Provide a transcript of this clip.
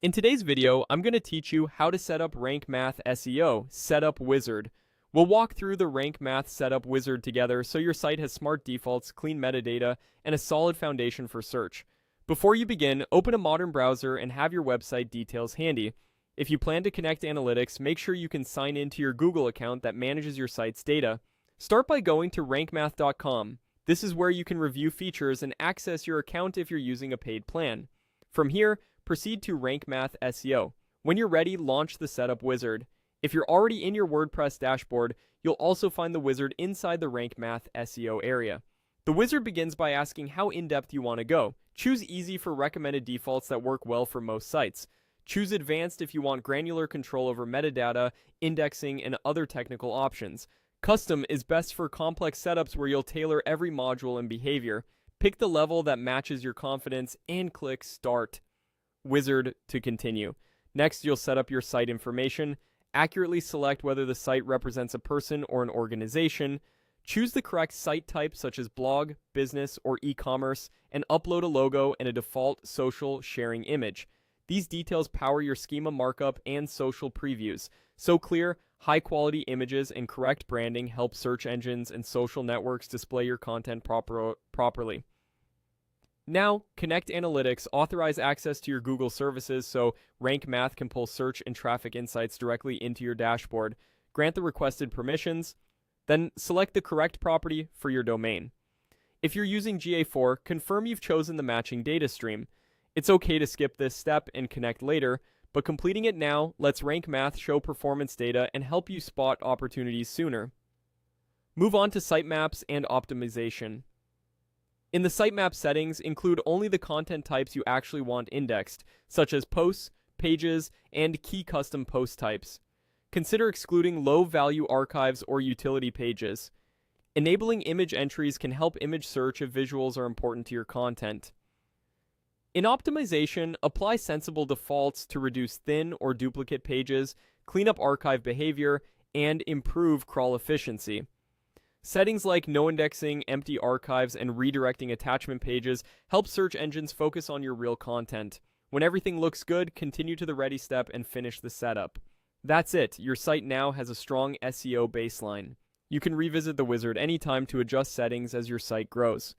In today's video, I'm going to teach you how to set up Rank Math SEO Setup Wizard. We'll walk through the Rank Math Setup Wizard together so your site has smart defaults, clean metadata, and a solid foundation for search. Before you begin, open a modern browser and have your website details handy. If you plan to connect analytics, make sure you can sign into your Google account that manages your site's data. Start by going to rankmath.com. This is where you can review features and access your account if you're using a paid plan. From here, proceed to Rank Math SEO. When you're ready, launch the Setup Wizard. If you're already in your WordPress dashboard, you'll also find the wizard inside the Rank Math SEO area. The wizard begins by asking how in-depth you want to go. Choose Easy for recommended defaults that work well for most sites. Choose Advanced if you want granular control over metadata, indexing, and other technical options. Custom is best for complex setups where you'll tailor every module and behavior. Pick the level that matches your confidence and click Start Wizard to continue. Next, you'll set up your site information, accurately select whether the site represents a person or an organization, choose the correct site type such as blog, business, or e-commerce, and upload a logo and a default social sharing image. These details power your schema markup and social previews. So clear, high-quality images and correct branding help search engines and social networks display your content properly. Now, connect analytics, authorize access to your Google services so Rank Math can pull search and traffic insights directly into your dashboard. Grant the requested permissions, then select the correct property for your domain. If you're using GA4, confirm you've chosen the matching data stream. It's okay to skip this step and connect later, but completing it now lets Rank Math show performance data and help you spot opportunities sooner. Move on to sitemaps and optimization. In the sitemap settings, include only the content types you actually want indexed, such as posts, pages, and key custom post types. Consider excluding low-value archives or utility pages. Enabling image entries can help image search if visuals are important to your content. In optimization, apply sensible defaults to reduce thin or duplicate pages, clean up archive behavior, and improve crawl efficiency. Settings like no indexing, empty archives, and redirecting attachment pages help search engines focus on your real content. When everything looks good, continue to the ready step and finish the setup. That's it. Your site now has a strong SEO baseline. You can revisit the wizard anytime to adjust settings as your site grows.